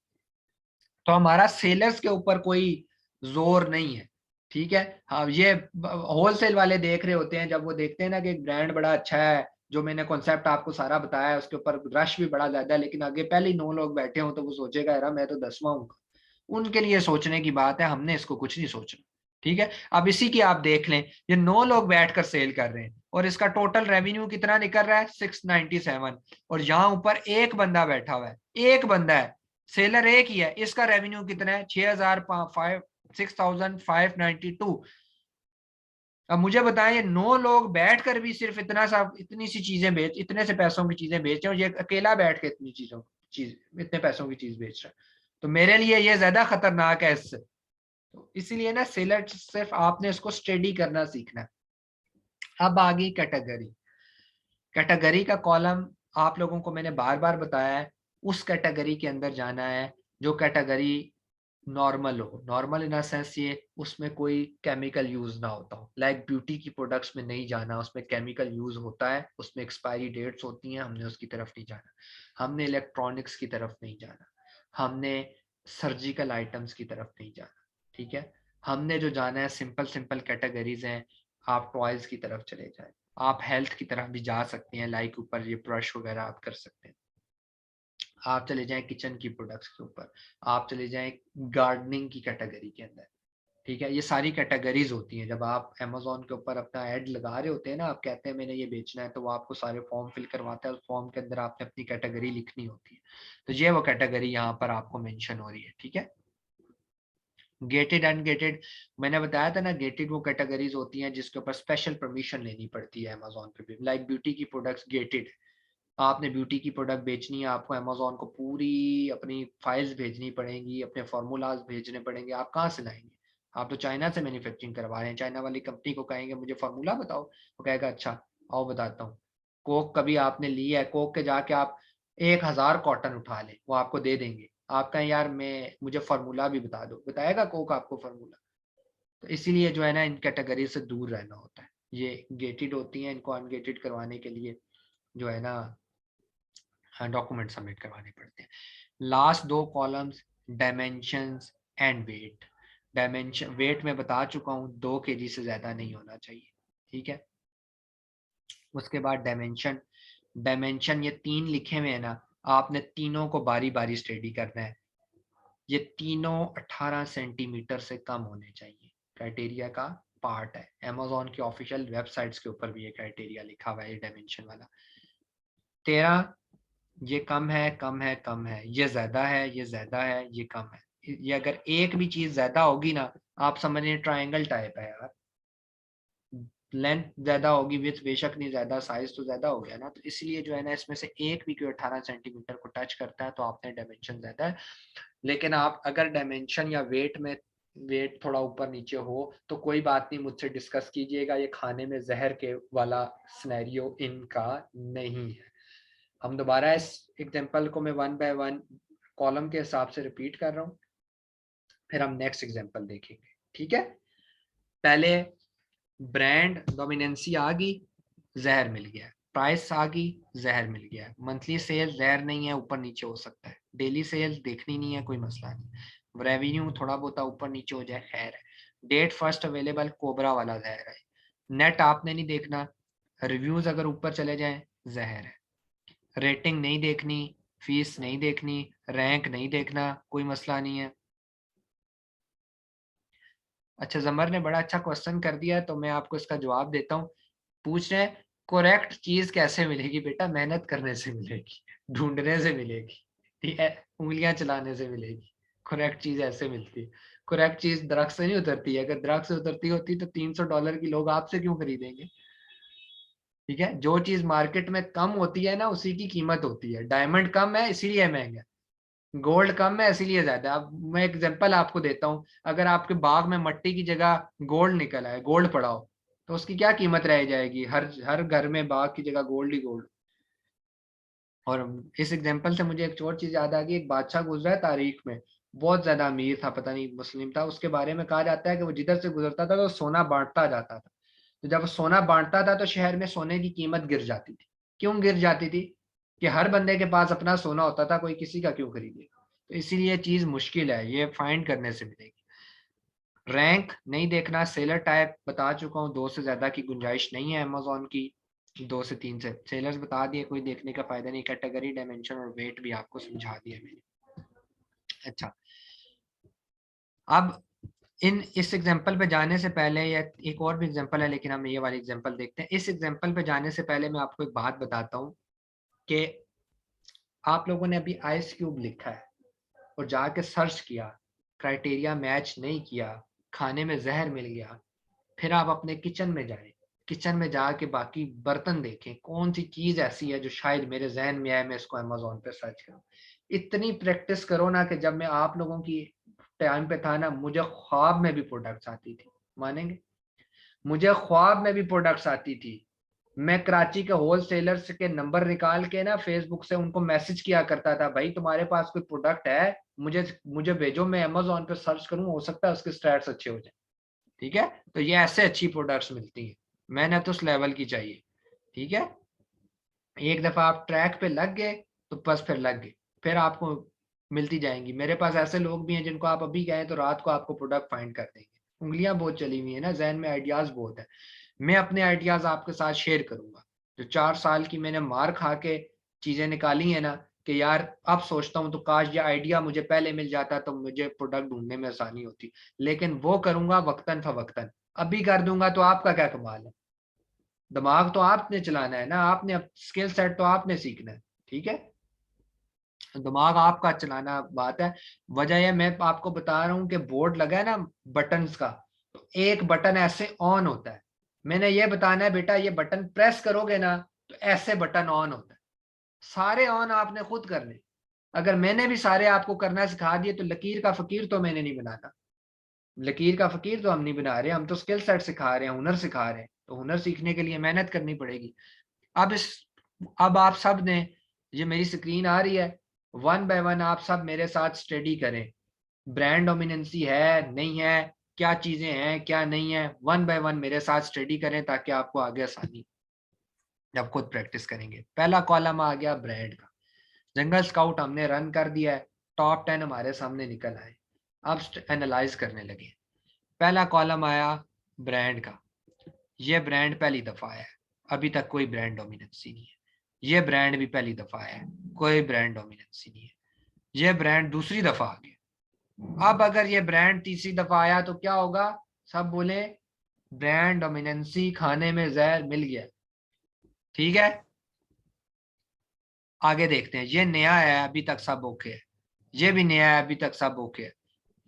तो हमारा सेलर्स के ऊपर कोई जोर नहीं है, ठीक है। हाँ, ये होलसेल वाले देख रहे होते हैं, जब वो देखते हैं ना कि ब्रांड बड़ा अच्छा है, जो मैंने कॉन्सेप्ट आपको सारा बताया है उसके ऊपर रश भी बड़ा ज्यादा है, लेकिन आगे पहले ही 9 लोग बैठे हों, तो वो सोचेगा यार मैं तो 10वां हूँ। उनके लिए सोचने की बात है, हमने इसको कुछ नहीं सोचना, ठीक है। अब इसी की आप देख लें, ये 9 लोग बैठकर सेल कर रहे हैं और इसका टोटल रेवेन्यू कितना निकल रहा है, 697। और यहाँ ऊपर एक बंदा बैठा हुआ है, एक बंदा है, सेलर एक ही है, इसका रेवेन्यू कितना है, 6592। अब मुझे बताएं, ये 9 लोग बैठकर भी सिर्फ इतनी सी चीजें बेच, इतने से पैसों की चीजें बेच रहे हैं, ये अकेला बैठ के इतने पैसों की चीज बेच रहा है, तो मेरे लिए ये ज्यादा खतरनाक है इससे। तो इसीलिए ना सेलर सिर्फ आपने इसको स्टडी करना सीखना है। अब आ गई कैटेगरी। कैटेगरी का कॉलम आप लोगों को मैंने बार बार बताया है, उस कैटेगरी के अंदर जाना है जो कैटेगरी नॉर्मल हो। नॉर्मल इन सेंस ये उसमें कोई केमिकल यूज ना होता हो, लाइक ब्यूटी की प्रोडक्ट्स में नहीं जाना, उसमें केमिकल यूज होता है, उसमें एक्सपायरी डेट्स होती हैं, हमने उसकी तरफ नहीं जाना। हमने इलेक्ट्रॉनिक्स की तरफ नहीं जाना, हमने सर्जिकल आइटम्स की तरफ नहीं जाना, ठीक है। हमने जो जाना है सिंपल सिंपल कैटेगरीज हैं। आप टॉयज की तरफ चले जाएं, आप हेल्थ की तरफ भी जा सकते हैं, लाइक ऊपर ये ब्रश वगैरह आप कर सकते हैं। आप चले जाएं किचन की प्रोडक्ट्स के ऊपर, आप चले जाएं गार्डनिंग की कैटेगरी के अंदर, ठीक है। ये सारी कैटेगरीज होती हैं। जब आप अमेजोन के ऊपर अपना ऐड लगा रहे होते हैं ना, आप कहते हैं मैंने ये बेचना है, तो वो आपको सारे फॉर्म फिल करवाता है, उस फॉर्म के अंदर आपने अपनी कैटेगरी लिखनी होती है। तो ये वो कैटेगरी यहाँ पर आपको मेंशन हो रही है, ठीक है। गेटेड अनगेटेड, मैंने बताया था ना, गेटेड वो कैटेगरीज होती हैं जिसके ऊपर स्पेशल परमिशन लेनी पड़ती है अमेजोन पे भी, लाइक ब्यूटी की प्रोडक्ट्स गेटेड। आपने ब्यूटी की प्रोडक्ट बेचनी है, आपको अमेजोन को पूरी अपनी फाइल्स भेजनी पड़ेंगी, अपने फार्मूलाज भेजने पड़ेंगे। आप कहाँ से लाएंगे, आप तो चाइना से मैन्युफैक्चरिंग करवा रहे हैं। चाइना वाली कंपनी को कहेंगे मुझे फार्मूला बताओ, वो कहेगा अच्छा आओ बताता हूँ। कोक कभी आपने लिया है, कोक के जाके आप 1000 कॉटन उठा लें, वो आपको दे देंगे। आप कहें यार मैं मुझे फार्मूला भी बता दो, बताएगा कोक आपको फार्मूला। तो इसीलिए जो है ना, इन कैटेगरी से दूर रहना होता है, ये गेटेड होती हैं, इनको अनगेटेड करवाने के लिए जो है ना डॉक्यूमेंट सबमिट करवाने पड़ते हैं। लास्ट दो columns dimensions and weight. Dimension weight में बता चुका हूँ 2 kg से ज्यादा नहीं होना चाहिए, ठीक है। उसके बाद डायमेंशन, डायमेंशन ये 3 लिखे हुए हैं ना, आपने तीनों को बारी बारी स्टडी करना है। ये तीनों 18 सेंटीमीटर से कम होने चाहिए, क्राइटेरिया का पार्ट है। अमेज़न की ऑफिशियल वेबसाइट्स के ऊपर भी ये क्राइटेरिया लिखा हुआ है, डायमेंशन वाला। 13 ये कम है, कम है, कम है, ये ज्यादा है, ये ज्यादा है, ये कम है। ये अगर एक भी चीज ज्यादा होगी ना, आप समझिए ट्रायंगल टाइप है यार। लेंथ ज्यादा होगी, विड्थ बेशक नहीं ज्यादा, साइज तो ज्यादा हो गया ना, तो इसलिए जो है ना इसमें से एक भी कोई 18 सेंटीमीटर को टच करता है तो आपने डायमेंशन ज्यादा है। लेकिन आप अगर डायमेंशन या वेट में वेट थोड़ा ऊपर नीचे हो तो कोई बात नहीं, मुझसे डिस्कस कीजिएगा। ये खाने में जहर के वाला सिनेरियो इनका नहीं है। हम दोबारा इस एग्जांपल को मैं 1 बाय 1 कॉलम के हिसाब से रिपीट कर रहा हूँ, फिर हम नेक्स्ट एग्जांपल देखेंगे, ठीक है। पहले ब्रांड डोमिनेंसी आ गई, जहर मिल गया। प्राइस आ गई, जहर मिल गया। मंथली सेल्स जहर नहीं है, ऊपर नीचे हो सकता है। डेली सेल्स देखनी नहीं है, कोई मसला नहीं। रेवेन्यू थोड़ा बहुत ऊपर नीचे हो जाए, खैर है। डेट फर्स्ट अवेलेबल, कोबरा वाला जहर है। नेट आपने नहीं देखना, रिव्यूज अगर ऊपर चले जाएं जहर है। रेटिंग नहीं देखनी, फीस नहीं देखनी, रैंक नहीं देखना, कोई मसला नहीं है। अच्छा, जमर ने बड़ा अच्छा क्वेश्चन कर दिया है तो मैं आपको इसका जवाब देता हूँ। पूछ रहे हैं करेक्ट चीज कैसे मिलेगी? बेटा मेहनत करने से मिलेगी, ढूंढने से मिलेगी, ठीक है, उंगलियां चलाने से मिलेगी। करेक्ट चीज ऐसे मिलती है। करेक्ट चीज दरख्त से नहीं उतरती है। अगर दरख्त से उतरती होती तो $300 की लोग आपसे क्यों खरीदेंगे? ठीक है, जो चीज मार्केट में कम होती है ना उसी की कीमत होती है। डायमंड कम है इसीलिए महंगा, गोल्ड कम है इसीलिए ज्यादा। अब मैं एग्जांपल आपको देता हूँ, अगर आपके बाग में मट्टी की जगह गोल्ड निकल आए, गोल्ड पड़ा हो, तो उसकी क्या कीमत रह जाएगी? हर हर घर में बाग की जगह गोल्ड ही गोल्ड। और इस एग्जांपल से मुझे एक और चीज याद आ गई। एक बादशाह गुजरा है तारीख में, बहुत ज्यादा अमीर था, पता नहीं मुस्लिम था। उसके बारे में कहा जाता है कि वो जिधर से गुजरता था तो सोना बांटता जाता था। तो जब वो सोना बांटता था तो शहर में सोने की कीमत गिर जाती थी। क्यों गिर जाती थी? कि हर बंदे के पास अपना सोना होता था, कोई किसी का क्यों खरीदेगा। तो इसीलिए चीज मुश्किल है, ये फाइंड करने से मिलेगी। रैंक नहीं देखना, सेलर टाइप बता चुका हूँ, 2 से ज्यादा की गुंजाइश नहीं है अमेज़न की। 2 से 3 से सेलर्स बता दिए, कोई देखने का फायदा नहीं। कैटेगरी, डायमेंशन और वेट भी आपको समझा दिया मैंने। अच्छा, अब इस एग्जांपल पे जाने से पहले, या एक और भी एग्जांपल है लेकिन हम ये वाली एग्जांपल देखते हैं। इस एग्जांपल पे जाने से पहले मैं आपको एक बात बताता हूँ कि आप लोगों ने अभी आइस क्यूब लिखा है और जाके सर्च किया, क्राइटेरिया मैच नहीं किया, खाने में जहर मिल गया। फिर आप अपने किचन में जाएं, किचन में जाके बाकी बर्तन देखें, कौन सी चीज ऐसी है जो शायद मेरे जहन में आए, मैं इसको अमेज़न पे सर्च करूं। इतनी प्रैक्टिस करो ना कि जब मैं आप लोगों की टाइम पे था ना, मुझे ख्वाब में भी प्रोडक्ट्स आती थी, मानेंगे? मुझे ख्वाब में भी प्रोडक्ट्स आती थी। मैं कराची के होलसेलर्स के नंबर निकाल के ना फेसबुक से उनको मैसेज किया करता था, भाई तुम्हारे पास कोई प्रोडक्ट है, मुझे मुझे भेजो, मैं अमेज़न पे सर्च करूं, हो सकता है उसके स्टैट्स अच्छे हो जाए। ठीक है, तो ये ऐसे अच्छी प्रोडक्ट्स मिलती हैं। मैंने तो उस लेवल की चाहिए, ठीक है। एक दफा आप ट्रैक पे लग गए तो बस फिर लग गए, फिर आपको मिलती जाएंगी। मेरे पास ऐसे लोग भी हैं जिनको आप अभी गए तो रात को आपको प्रोडक्ट फाइंड कर देंगे। उंगलियां बहुत चली हुई है ना, जहन में आइडियाज बहुत है। मैं अपने आइडियाज आपके साथ शेयर करूंगा। जो 4 साल की मैंने मार खा के चीजें निकाली है ना, कि यार अब सोचता हूँ तो काश ये आइडिया मुझे पहले मिल जाता तो मुझे प्रोडक्ट ढूंढने में आसानी होती। लेकिन वो करूंगा वक्तन फवक्तन, अभी कर दूंगा तो आपका क्या कमाल है। दिमाग तो आपने चलाना है ना, आपने स्किल सेट तो आपने सीखना है, ठीक है। दिमाग आपका चलाना बात है। वजह यह मैं आपको बता रहा हूँ कि बोर्ड लगा है ना बटन्स का, तो एक बटन ऐसे ऑन होता है। मैंने ये बताना है बेटा ये बटन प्रेस करोगे ना तो ऐसे बटन ऑन होता है। सारे ऑन आपने खुद करने। अगर मैंने भी सारे आपको करना सिखा दिए तो लकीर का फकीर तो मैंने नहीं बनाना। लकीर का फकीर तो हम नहीं बना रहे, हम तो स्किल सेट सिखा रहे हैं, हुनर सिखा रहे हैं। तो हुनर सीखने के लिए मेहनत करनी पड़ेगी। अब अब आप सब ने, ये मेरी स्क्रीन आ रही है, 1 बाय 1 आप सब मेरे साथ स्टडी करें। ब्रांड डोमिनेंसी है नहीं है, क्या चीजें हैं क्या नहीं है, वन बाय वन मेरे साथ स्टडी करें ताकि आपको आगे आसानी जब खुद प्रैक्टिस करेंगे। पहला कॉलम आ गया ब्रांड का, जंगल स्काउट हमने रन कर दिया है, टॉप 10 हमारे सामने निकल आए। अब एनालाइज करने लगे। पहला कॉलम आया ब्रांड का, ये ब्रांड पहली दफा आया है, अभी तक कोई ब्रांड डोमिनेंसी नहीं है। ये ब्रांड भी पहली दफा आया है, कोई ब्रांड डोमिनेंसी नहीं है। ये ब्रांड दूसरी दफा आ गया। अब अगर ये ब्रांड तीसरी दफा आया तो क्या होगा? सब बोले ब्रांड डोमिनेंसी खाने में जहर मिल गया। ठीक है, आगे देखते हैं। ये नया है, अभी तक सब ओके है। ये भी नया है, अभी तक सब ओके है।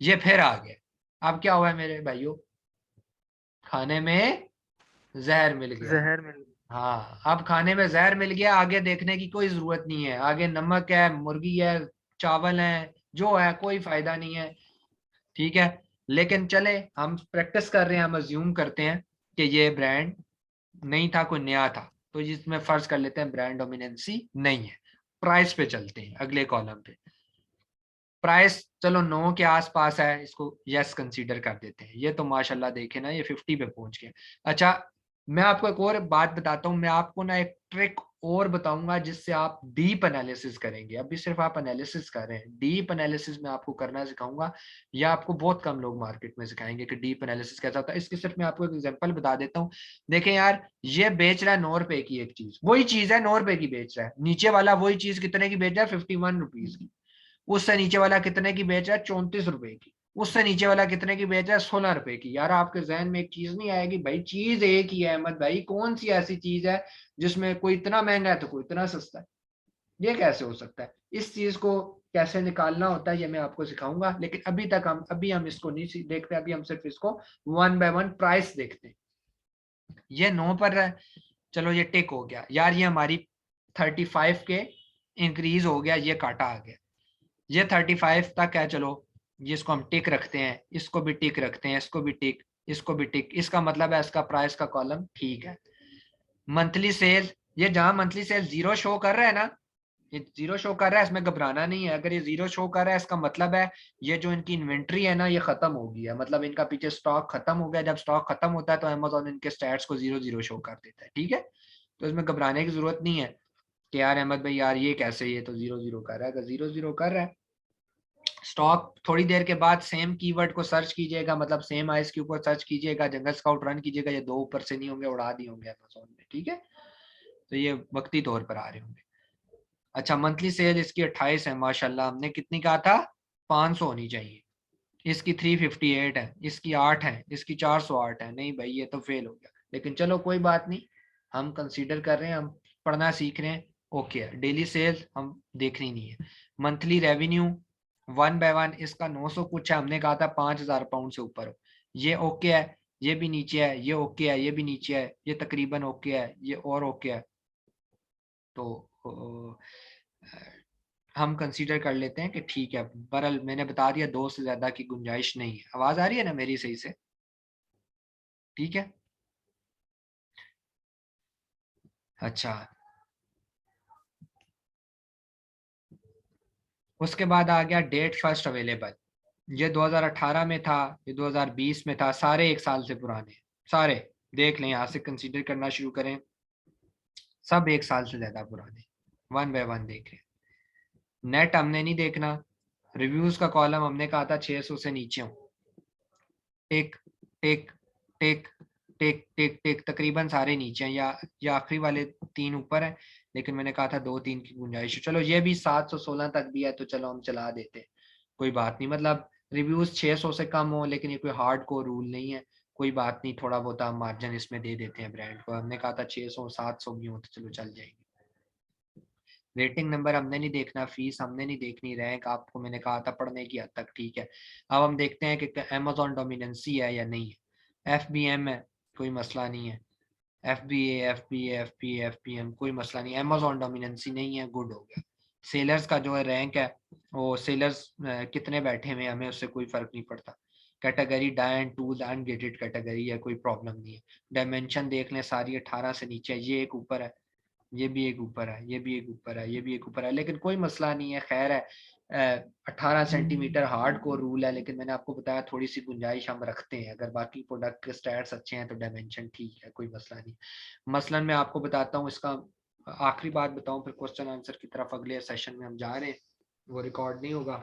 ये फिर आ गया। अब क्या हुआ है मेरे भाइयों? खाने में जहर मिल गया। जहर मिल हाँ, अब खाने में जहर मिल गया, आगे देखने की कोई जरूरत नहीं है। आगे नमक है, मुर्गी है, चावल है, जो है कोई फायदा नहीं है। ठीक है, लेकिन चले हम प्रैक्टिस कर रहे हैं, हम अज्यूम करते हैं कि ये ब्रांड नहीं था, कोई नया था, तो जिसमें फर्ज कर लेते हैं ब्रांड डोमिनेंसी नहीं है। प्राइस पे चलते हैं, अगले कॉलम पे। प्राइस चलो 9 के आसपास है, इसको यस कंसीडर कर देते हैं। ये तो माशाल्लाह देखे ना, ये 50 पे पहुंच गया। अच्छा, मैं आपको एक और बात बताता हूँ। मैं आपको ना एक ट्रिक और बताऊंगा जिससे आप डीप एनालिसिस करेंगे। अभी सिर्फ आप एनालिसिस कर रहे हैं, डीप एनालिसिस मैं आपको करना सिखाऊंगा। या आपको बहुत कम लोग मार्केट में सिखाएंगे कि डीप एनालिसिस कैसा होता है। इसकी सिर्फ मैं आपको एक एग्जांपल बता देता हूँ। देखें यार, ये बेच रहा है 9 रुपए की एक चीज, वही चीज है 9 रुपए की बेच रहा है। नीचे वाला वही चीज कितने की बेच रहा है? 51 रुपीज की। उससे नीचे वाला कितने की बेच रहा है? 34 रुपए की। उससे नीचे वाला कितने की बेच रहा है? 16 रुपए की। यार आपके जहन में एक चीज नहीं आएगी? भाई चीज एक ही है अहमद भाई, कौन सी ऐसी चीज है जिसमें कोई इतना महंगा है तो कोई इतना सस्ता है? ये कैसे हो सकता है? इस चीज को कैसे निकालना होता है ये मैं आपको सिखाऊंगा। लेकिन अभी हम इसको नहीं देखते, अभी हम सिर्फ इसको वन बाय वन प्राइस देखते हैं। ये 9 पर है, चलो ये टिक हो गया। यार ये हमारी 35 के इंक्रीज हो गया, ये काटा आ गया। ये 35 तक है, चलो ये इसको हम टिक रखते हैं, इसको भी टिक रखते हैं, इसको भी टिक, इसको भी टिक। इसका मतलब है इसका प्राइस का कॉलम ठीक है। मंथली सेल, ये जहां मंथली सेल जीरो शो कर रहा है ना, ये जीरो शो कर रहा है, इसमें घबराना नहीं है। अगर ये जीरो शो कर रहा है, इसका मतलब है ये जो इनकी इन्वेंट्री है ना, ये खत्म हो गई है। मतलब इनका पीछे स्टॉक खत्म हो गया। जब स्टॉक खत्म होता है तो अमेजोन इनके स्टैट्स को 0-0 शो कर देता है। ठीक है, तो इसमें घबराने की जरूरत नहीं है कि यार अहमद भाई यार ये कैसे, ये तो 0-0 कर रहा है। अगर 0-0 कर रहा है, स्टॉक थोड़ी देर के बाद सेम कीवर्ड को सर्च कीजिएगा, मतलब सेम आइस के ऊपर सर्च कीजिएगा, जंगल स्काउट रन कीजिएगा, ये 2 ऊपर से नहीं होंगे, उड़ा दिए होंगे अमेज़न में। ठीक है, तो ये वक्ती तौर पर आ रहे होंगे। अच्छा, मंथली सेल इसकी 28 है माशाल्लाह। हमने कितनी कहा था? 500 होनी चाहिए। इसकी 358 है, इसकी 8 है, इसकी 408 है। नहीं भाई ये तो फेल हो गया, लेकिन चलो कोई बात नहीं, हम कंसीडर कर रहे हैं, हम पढ़ना सीख रहे हैं। ओके है, डेली सेल्स हम देखनी नहीं है। Monthly revenue one by one इसका 900 कुछ है, हमने कहा था 5000 पाउंड से ऊपर हो। ये ओके है, ये भी नीचे है, ये ओके है, ये भी नीचे है, ये तकरीबन ओके है, ये और ओके है। तो हम कंसीडर कर लेते हैं कि ठीक है। बहरहाल मैंने बता दिया 2 से ज्यादा की गुंजाइश नहीं है। आवाज आ रही है ना मेरी सही से? ठीक है, अच्छा। उसके बाद आ गया डेट फर्स्ट अवेलेबल। ये 2018 में था, ये 2020 में था, सारे एक साल से पुराने सारे। देख लें यहाँ से कंसीडर करना शुरू करें, सब एक साल से ज्यादा पुराने। वन बाय वन देख रहे हैं। नेट हमने नहीं देखना। रिव्यूज का कॉलम हमने कहा था 600 से नीचे हो। टिक टिक टिक टिक टिक टिक, तकरीबन सारे नीचे हैं, या आखिरी वाले 3 ऊपर है, लेकिन मैंने कहा था 2-3 की गुंजाइश। चलो ये भी 716 तक भी है, तो चलो हम चला देते हैं, कोई बात नहीं। मतलब रिव्यूज 600 से कम हो, लेकिन ये कोई हार्ड कोर रूल नहीं है, कोई बात नहीं। थोड़ा बहुत हम मार्जिन इसमें दे देते हैं ब्रांड को। हमने कहा था 600-700 भी हो तो चलो चल जाएंगे। रेटिंग नंबर हमने नहीं देखना, फीस हमने नहीं देखनी, रैंक आपको मैंने कहा था पढ़ने की हद तक ठीक है। अब हम देखते हैं कि अमेजोन डोमिनेंसी है या नहीं है। FBM है, कोई मसला नहीं है। FBA FBA FBA FBM कोई मसला नहीं। अमेजोन डोमिनेंसी नहीं है, गुड हो गया। सेलर्स का जो है रैंक है, वो सेलर्स कितने बैठे हुए हमें उससे कोई फर्क नहीं पड़ता। कैटेगरी डायन टूल अनगेटेड कैटेगरी है, कोई प्रॉब्लम नहीं है। डायमेंशन देख लें, सारी 18 से नीचे है, ये एक ऊपर है, ये भी एक ऊपर है, ये भी एक ऊपर है, ये भी एक ऊपर है, लेकिन कोई मसला नहीं है, खैर है। 18 सेंटीमीटर हार्ड कोर रूल है, लेकिन मैंने आपको बताया थोड़ी सी गुंजाइश हम रखते हैं, अगर बाकी प्रोडक्ट के स्टैट्स अच्छे हैं तो डायमेंशन ठीक है, कोई मसला नहीं। मसलन मैं आपको बताता हूँ इसका आखिरी बात बताऊं, फिर क्वेश्चन आंसर की तरफ अगले सेशन में हम जा रहे हैं, वो रिकॉर्ड नहीं होगा।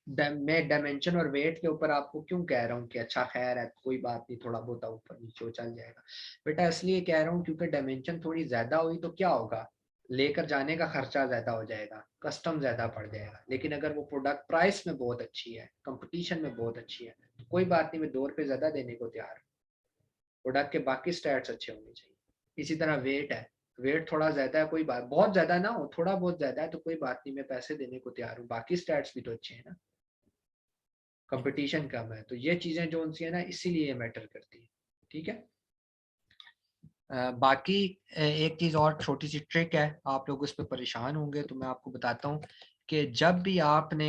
मैं डायमेंशन और वेट के ऊपर आपको क्यों कह रहा हूँ कि अच्छा खैर है कोई बात नहीं, थोड़ा बहुत ऊपर नीचे चल जाएगा बेटा, इसलिए कह रहा हूँ क्योंकि डायमेंशन थोड़ी ज्यादा हुई तो क्या होगा, लेकर जाने का खर्चा ज्यादा हो जाएगा, कस्टम ज्यादा पड़ जाएगा। लेकिन अगर वो प्रोडक्ट प्राइस में बहुत अच्छी है, कंपटीशन में बहुत अच्छी है, तो कोई बात नहीं, मैं 2 रुपये ज्यादा देने को तैयार हूँ। प्रोडक्ट के बाकी स्टैट्स अच्छे होने चाहिए। इसी तरह वेट है, वेट थोड़ा ज्यादा है, कोई बात, बहुत ज्यादा ना हो, थोड़ा बहुत ज्यादा है तो कोई बात नहीं, मैं पैसे देने को तैयार हूँ, बाकी स्टैट्स भी तो अच्छे हैं ना, कंपटीशन कम है, तो ये चीजें जो उनसी है ना, इसीलिए मैटर करती है। ठीक है। बाकी एक चीज और छोटी सी ट्रिक है, आप लोग उस पर परेशान होंगे तो मैं आपको बताता हूँ कि जब भी आपने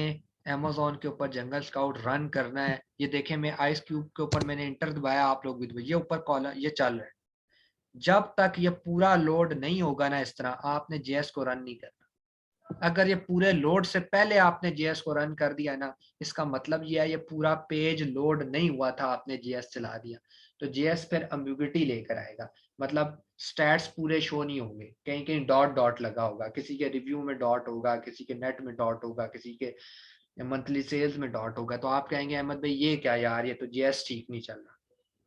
Amazon के ऊपर जंगल स्काउट रन करना है, ये देखें मैं आइस क्यूब के ऊपर मैंने इंटर दबाया, आप लोग भी दबाइए, ये ऊपर कॉलम ये चल रहा है, जब तक ये पूरा लोड नहीं होगा ना इस तरह, आपने जेएस को रन नहीं करना। अगर ये पूरे लोड से पहले आपने जेएस को रन कर दिया ना, इसका मतलब ये है ये पूरा पेज लोड नहीं हुआ था, आपने जेएस चला दिया, तो जेएस फिर एम्बिग्युइटी लेकर आएगा, मतलब स्टैट्स पूरे शो नहीं होंगे, कहीं कहीं डॉट डॉट लगा होगा, किसी के रिव्यू में डॉट होगा, किसी के नेट में डॉट होगा, किसी के मंथली सेल्स में डॉट होगा, तो आप कहेंगे अहमद भाई ये क्या यार, ये तो जेएस ठीक नहीं चल रहा।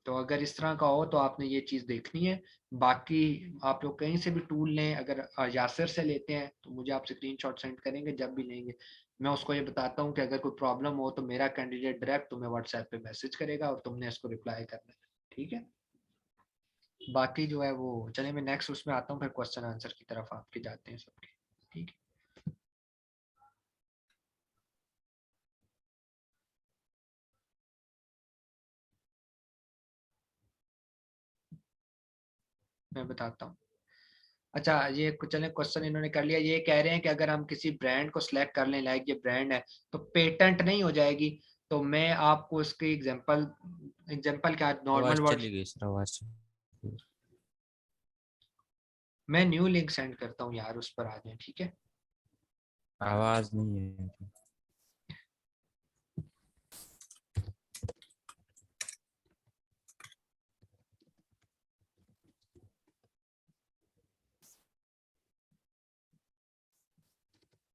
तो अगर इस तरह का हो तो आपने ये चीज़ देखनी है। बाकी आप लोग कहीं से भी टूल लें, अगर यासिर से लेते हैं तो मुझे आप स्क्रीनशॉट सेंड करेंगे, जब भी लेंगे मैं उसको ये बताता हूँ कि अगर कोई प्रॉब्लम हो तो मेरा कैंडिडेट डायरेक्ट तुम्हें व्हाट्सएप पे मैसेज करेगा और तुमने इसको रिप्लाई करना है। ठीक है। बाकी जो है वो चलिए मैं नेक्स्ट उसमें आता हूँ, फिर क्वेश्चन आंसर की तरफ आपके जाते हैं सबके। ठीक है। मैं बताता हूँ। अच्छा ये चले क्वेश्चन इन्होंने कर लिया, ये कह रहे हैं कि अगर हम किसी ब्रांड को सिलेक्ट कर लें, लाइक ये ब्रांड है, तो पेटेंट नहीं हो जाएगी। तो मैं आपको इसकी एग्जांपल एग्जांपल क्या, नॉर्मल आवाज वर्ड्स, चली गई सर, आवाज चली गई। मैं न्यू लिंक सेंड करता हूँ यार, उस पर आ जाए। ठीक है। आवाज नहीं है।